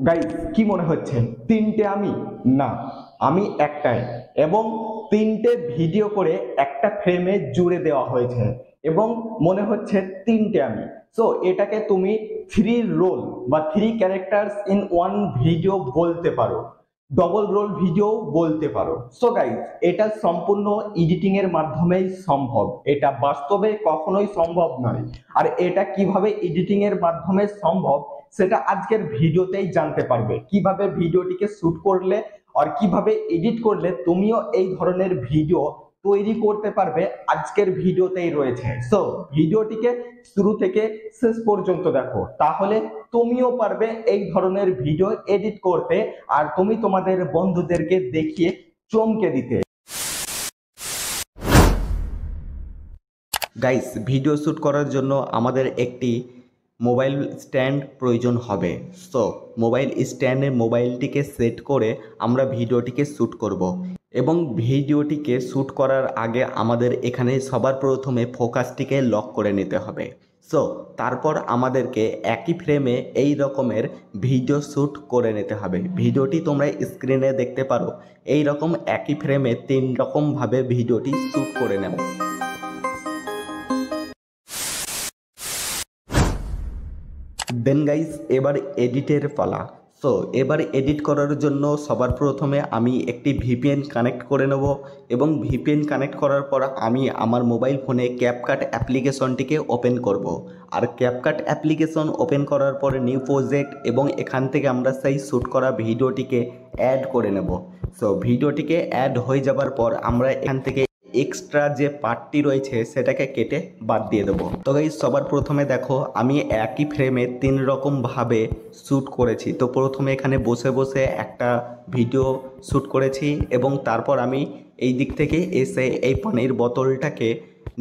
Guys, কি মনে হচ্ছে তিনটে? আমি না, আমি একটাই। এবং তিনটে ভিডিও করে একটা ফ্রেমে জুড়ে দেওয়া হয়েছে এবং মনে হচ্ছে তিনটে আমি। সো এটাকে তুমি থ্রি রোল বা three characters in one video বলতে পারো, ডবল রোল ভিডিও বলতে পারো। সো গাইস, এটা সম্পূর্ণ এডিটিং এর মাধ্যমেই সম্ভব, এটা বাস্তবে কখনোই সম্ভব নয়। আর এটা কিভাবে এডিটিং এর মাধ্যমে সম্ভব সেটা আজকের ভিডিওতেই জানতে পারবে, কিভাবে ভিডিওটিকে শুট করলে আর কিভাবে এডিট করলে তুমিও এই ধরনের ভিডিও তৈরি করতে পারবে, আজকের ভিডিওতেই রয়েছে। সো ভিডিওটিকে শুরু থেকে শেষ পর্যন্ত দেখো, তাহলে তুমিও পারবে এই ধরনের ভিডিও এডিট করতে আর তুমি তোমাদের বন্ধুদেরকে দেখিয়ে চমকে দিতে। গাইস, ভিডিও শ্যুট করার জন্য আমাদের একটি মোবাইল স্ট্যান্ড প্রয়োজন হবে। সো মোবাইল স্ট্যান্ডে মোবাইলটিকে সেট করে আমরা ভিডিওটিকে শ্যুট করব এবং ভিডিওটিকে শ্যুট করার আগে আমাদের এখানে সবার প্রথমে ফোকাসটিকে লক করে নিতে হবে। সো তারপর আমাদেরকে একই ফ্রেমে এই রকমের ভিডিও শ্যুট করে নিতে হবে। ভিডিওটি তোমরা স্ক্রিনে দেখতে পারো, এই রকম একই ফ্রেমে তিন রকমভাবে ভিডিওটি শ্যুট করে নেব। দেন গাইস, এবার এডিটের পালা। সো এবার এডিট করার জন্য সবার প্রথমে আমি একটি ভিপিএন কানেক্ট করে নেব এবং ভিপিএন কানেক্ট করার পর আমি আমার মোবাইল ফোনে ক্যাপকাট অ্যাপ্লিকেশনটিকে ওপেন করব। আর ক্যাপকাট অ্যাপ্লিকেশন ওপেন করার পরে নিউ প্রজেক্ট এবং এখান থেকে আমরা সেই শ্যুট করা ভিডিওটিকে অ্যাড করে নেব। সো ভিডিওটিকে অ্যাড হয়ে যাবার পর আমরা এখান থেকে এক্সট্রা যে পার্টটি রয়েছে সেটাকে কেটে বাদ দিয়ে দেবো। তো গাইস, সবার প্রথমে দেখো আমি একই ফ্রেমে তিন রকমভাবে শ্যুট করেছি। তো প্রথমে এখানে বসে বসে একটা ভিডিও শ্যুট করেছি এবং তারপর আমি এই দিক থেকে এসে এই পানির বোতলটাকে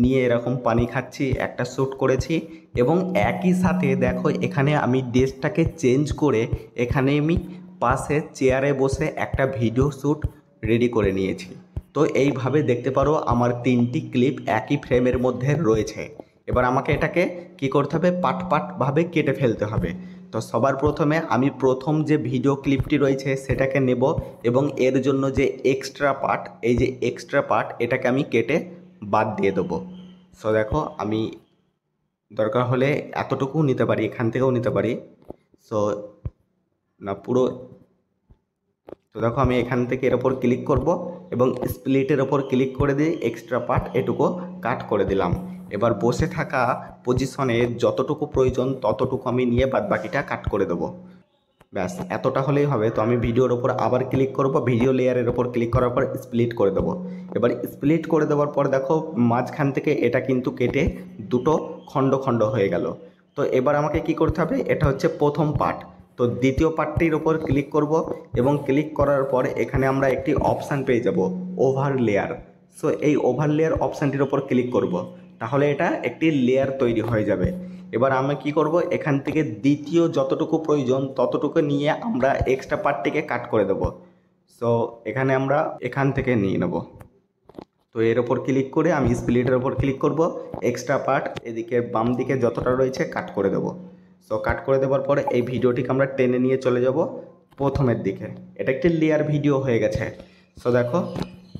নিয়ে এরকম পানি খাচ্ছি, একটা শ্যুট করেছি। এবং একই সাথে দেখো এখানে আমি ড্রেসটাকে চেঞ্জ করে এখানে আমি পাশে চেয়ারে বসে একটা ভিডিও শ্যুট রেডি করে নিয়েছি। তো এইভাবে দেখতে পারো আমার তিনটি ক্লিপ একই ফ্রেমের মধ্যে রয়েছে। এবার আমাকে এটাকে কি করতে হবে, পার্ট পার্টভাবে কেটে ফেলতে হবে। তো সবার প্রথমে আমি প্রথম যে ভিডিও ক্লিপটি রয়েছে সেটাকে নেব এবং এর জন্য যে এক্সট্রা পার্ট, এই যে এক্সট্রা পার্ট, এটাকে আমি কেটে বাদ দিয়ে দেবো। সো দেখো আমি দরকার হলে এতটুকু নিতে পারি, এখান থেকেও নিতে পারি। সো না পুরো, তো দেখো আমি এখান থেকে এর ওপর ক্লিক করব এবং স্প্লিটের ওপর ক্লিক করে দিয়ে এক্সট্রা পার্ট এটুকু কাট করে দিলাম। এবার বসে থাকা পজিশনে যতটুকু প্রয়োজন ততটুকু আমি নিয়ে বাদবাকিটা কাট করে দেবো। ব্যাস এতটা হলেই হবে। তো আমি ভিডিওর ওপর আবার ক্লিক করব, ভিডিও লেয়ারের ওপর ক্লিক করার পর স্প্লিট করে দেবো। এবার স্প্লিট করে দেওয়ার পর দেখো মাঝখান থেকে এটা কিন্তু কেটে দুটো খণ্ড খণ্ড হয়ে গেল। তো এবার আমাকে কি করতে হবে, এটা হচ্ছে প্রথম পার্ট। তো দ্বিতীয় পার্টটির ওপর ক্লিক করব এবং ক্লিক করার পর এখানে আমরা একটি অপশান পেয়ে যাব, ওভার লেয়ার। সো এই ওভার লেয়ার অপশানটির ওপর ক্লিক করব, তাহলে এটা একটি লেয়ার তৈরি হয়ে যাবে। এবার আমি কি করব, এখান থেকে দ্বিতীয় যতটুকু প্রয়োজন ততটুকু নিয়ে আমরা এক্সট্রা পার্টটিকে কাট করে দেব। সো এখানে আমরা এখান থেকে নিয়ে নেব। তো এর ওপর ক্লিক করে আমি স্প্লিটের ওপর ক্লিক করব, এক্সট্রা পার্ট এদিকে বাম দিকে যতটা রয়েছে কাট করে দেব। সো কাট করে দেওয়ার পরে এই ভিডিওটিকে আমরা টেনে নিয়ে চলে যাব প্রথমের দিকে। এটা একটি লেয়ার ভিডিও হয়ে গেছে। সো দেখো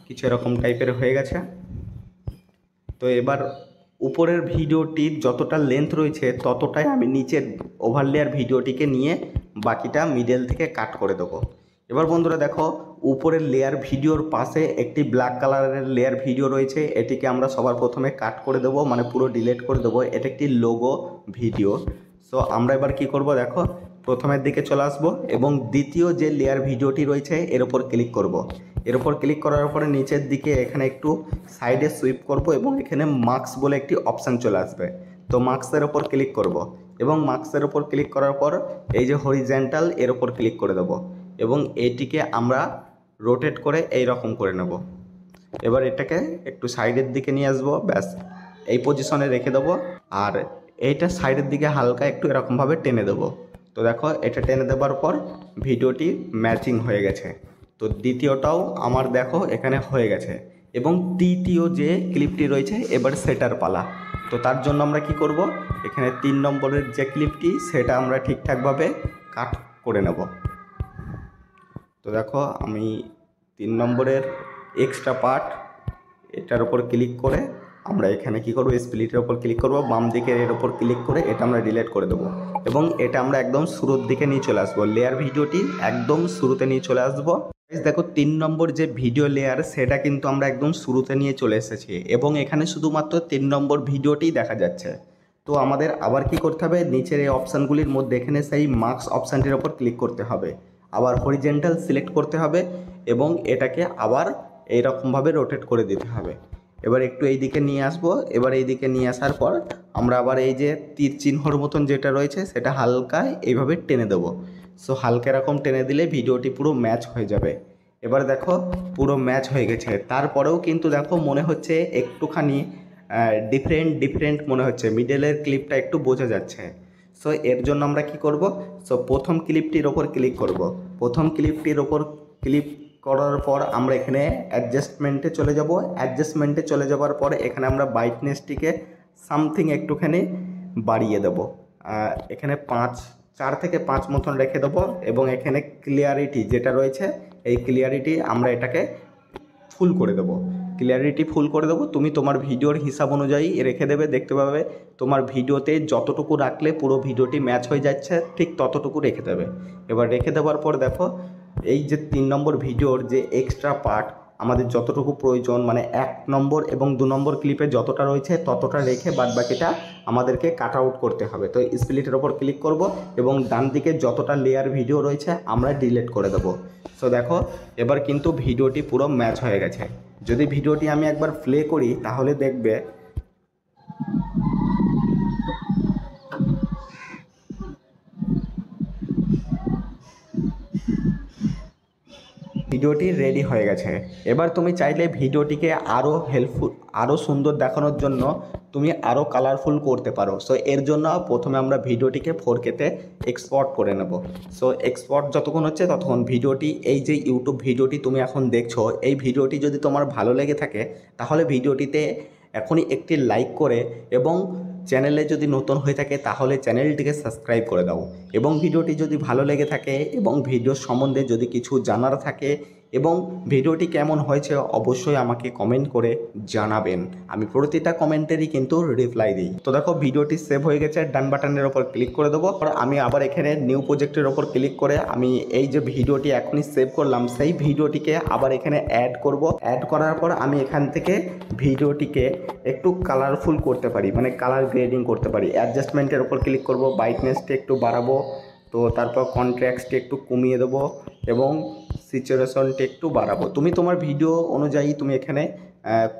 কিছু এরকম টাইপের হয়ে গেছে। তো এবার উপরের ভিডিওটির যতটা লেন্থ রয়েছে ততটাই আমি নিচের ওভারলেয়ার ভিডিওটিকে নিয়ে বাকিটা মিডল থেকে কাট করে দেবো। এবার বন্ধুরা দেখো উপরের লেয়ার ভিডিওর পাশে একটি ব্ল্যাক কালারের লেয়ার ভিডিও রয়েছে, এটিকে আমরা সবার প্রথমে কাট করে দেবো, মানে পুরো ডিলিট করে দেবো। এটা একটি লোগো ভিডিও। সো আমরা এবার কি করব, দেখো প্রথমের দিকে চলে আসবো এবং দ্বিতীয় যে লেয়ার ভিডিওটি রয়েছে এর ওপর ক্লিক করব। এর ওপর ক্লিক করার পরে নিচের দিকে এখানে একটু সাইডে সুইপ করব এবং এখানে মার্কস বলে একটি অপশান চলে আসবে। তো মার্কসের ওপর ক্লিক করব এবং মার্কসের ওপর ক্লিক করার পর এই যে হরিজেন্টাল এর ওপর ক্লিক করে দেব এবং এটিকে আমরা রোটেট করে এই রকম করে নেব। এবার এটাকে একটু সাইডের দিকে নিয়ে আসবো, ব্যাস এই পজিশনে রেখে দেবো। আর এইটা সাইডের দিকে হালকা একটু এরকমভাবে টেনে দেবো। তো দেখো এটা টেনে দেওয়ার পর ভিডিওটি ম্যাচিং হয়ে গেছে। তো দ্বিতীয়টাও আমার দেখো এখানে হয়ে গেছে এবং তৃতীয় যে ক্লিপটি রয়েছে এবার সেটার পালা। তো তার জন্য আমরা কি করব, এখানে 3 নম্বরের যে ক্লিপটি সেটা আমরা ঠিকঠাকভাবে কাট করে নেব। তো দেখো আমি 3 নম্বরের এক্সট্রা পার্ট এটার ওপর ক্লিক করে আমরা এখানে কি করব, স্প্লিটের ওপর ক্লিক করব, বাম দিকের এর ওপর ক্লিক করে এটা আমরা ডিলিট করে দেবো এবং এটা আমরা একদম শুরুর দিকে নিয়ে চলে আসবো। লেয়ার ভিডিওটি একদম শুরুতে নিয়ে চলে আসবো। দেখো 3 নম্বর যে ভিডিও লেয়ার সেটা কিন্তু আমরা একদম শুরুতে নিয়ে চলে এসেছি এবং এখানে শুধুমাত্র 3 নম্বর ভিডিওটি দেখা যাচ্ছে। তো আমাদের আবার কি করতে হবে, নিচের এই অপশানগুলির মধ্যে এখানে সেই মার্কস অপশানটির ওপর ক্লিক করতে হবে, আবার হরিজেন্টাল সিলেক্ট করতে হবে এবং এটাকে আবার এইরকমভাবে রোটেট করে দিতে হবে। এবার একটু এই দিকে নিয়ে আসবো। এবার এই দিকে নিয়ে আসার পর আমরা আবার এই যে তীর চিহ্নর মতন যেটা রয়েছে সেটা হালকা এইভাবে টেনে দেবো। সো হালকা এরকম টেনে দিলে ভিডিওটি পুরো ম্যাচ হয়ে যাবে। এবার দেখো পুরো ম্যাচ হয়ে গেছে, তারপরেও কিন্তু দেখো মনে হচ্ছে একটুখানি ডিফারেন্ট মনে হচ্ছে, মিডলের ক্লিপটা একটু বোঝা যাচ্ছে। সো এর জন্য আমরা কি করব, সো প্রথম ক্লিপটির ওপর ক্লিক করব। প্রথম ক্লিপটির ওপর ক্লিক করার পর আমরা এখানে অ্যাডজাস্টমেন্টে চলে যাব। অ্যাডজাস্টমেন্টে চলে যাওয়ার পর এখানে আমরা ব্রাইটনেসটিকে সামথিং একটুখানি বাড়িয়ে দেব। এখানে 4 থেকে 5 মতন রেখে দেবো এবং এখানে ক্লিয়ারিটি যেটা রয়েছে এই ক্লিয়ারিটি আমরা এটাকে ফুল করে দেবো। ক্লিয়ারিটি ফুল করে দেবো, তুমি তোমার ভিডিওর হিসাব অনুযায়ী রেখে দেবে। দেখতে পাবে তোমার ভিডিওতে যতটুকু রাখলে পুরো ভিডিওটি ম্যাচ হয়ে যাচ্ছে ঠিক ততটুকু রেখে দেবে। এবার রেখে দেওয়ার পর দেখো এই যে 3 নম্বর ভিডিওর যে এক্সট্রা পার্ট আমাদের যতটুকু প্রয়োজন, মানে 1 নম্বর এবং 2 নম্বর ক্লিপে যতটা রয়েছে ততটা রেখে বাদবাকিটা আমাদেরকে কাট আউট করতে হবে। তো স্প্লিটের ওপর ক্লিক করব এবং ডান দিকে যতটা লেয়ার ভিডিও রয়েছে আমরা ডিলিট করে দেবো। সো দেখো এবার কিন্তু ভিডিওটি পুরো ম্যাচ হয়ে গেছে। যদি ভিডিওটি আমি একবার প্লে করি তাহলে দেখবে ভিডিওটি রেডি হয়ে গেছে। এবার তুমি চাইলে ভিডিওটিকে আরও হেল্পফুল, আরও সুন্দর দেখানোর জন্য তুমি আরও কালারফুল করতে পারো। সো এর জন্য প্রথমে আমরা ভিডিওটিকে 4K-তে এক্সপোর্ট করে নেব। সো এক্সপোর্ট যতক্ষণ হচ্ছে ততক্ষণ ভিডিওটি, এই যে ইউটিউব ভিডিওটি তুমি এখন দেখছো, এই ভিডিওটি যদি তোমার ভালো লেগে থাকে তাহলে ভিডিওটিতে এখনই একটি লাইক করে এবং চ্যানেলে যদি নতুন হয়ে থাকে তাহলে চ্যানেলটিকে সাবস্ক্রাইব করে দাও। এবং ভিডিওটি যদি ভালো লেগে থাকে এবং ভিডিওর সম্বন্ধে যদি কিছু জানার থাকে এবং ভিডিওটি কেমন হয়েছে অবশ্যই আমাকে কমেন্ট করে জানাবেন। আমি প্রতিটা কমেন্টেরই কিন্তু রিপ্লাই দিই। তো দেখো ভিডিওটি সেভ হয়ে গেছে, ডান বাটনের ওপর ক্লিক করে দেবো। আমি আবার এখানে নিউ প্রজেক্টের ওপর ক্লিক করে আমি এই যে ভিডিওটি এখনই সেভ করলাম সেই ভিডিওটিকে আবার এখানে অ্যাড করব। অ্যাড করার পর আমি এখান থেকে ভিডিওটিকে একটু কালারফুল করতে পারি, মানে কালার গ্রেডিং করতে পারি। অ্যাডজাস্টমেন্টের ওপর ক্লিক করব, ব্রাইটনেসটা একটু বাড়াবো, তো তারপর কন্ট্রাস্টটা একটু কমিয়ে দেবো এবং স্যাচুরেশনটা একটু বাড়াবো। তুমি তোমার ভিডিও অনুযায়ী তুমি এখানে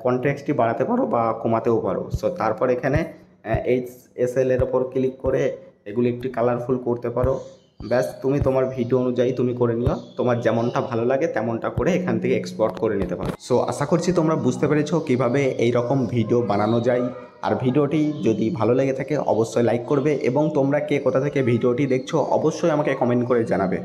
কন্ট্রাস্টটি বাড়াতে পারো বা কমাতেও পারো। সো তারপর এখানে HSL এর ওপর ক্লিক করে এগুলি একটু কালারফুল করতে পারো। ব্যাস তুমি তোমার ভিডিও অনুযায়ী তুমি করে নিও, তোমার যেমনটা ভালো লাগে তেমনটা করে এখান থেকে এক্সপোর্ট করে নিতে পারো। সো আশা করছি তোমরা বুঝতে পেরেছো কীভাবে এই রকম ভিডিও বানানো যায়। আর ভিডিওটি যদি ভালো লেগে থাকে অবশ্যই লাইক করবে এবং তোমরা কে কোথা থেকে ভিডিওটি দেখছো অবশ্যই আমাকে কমেন্ট করে জানাবে।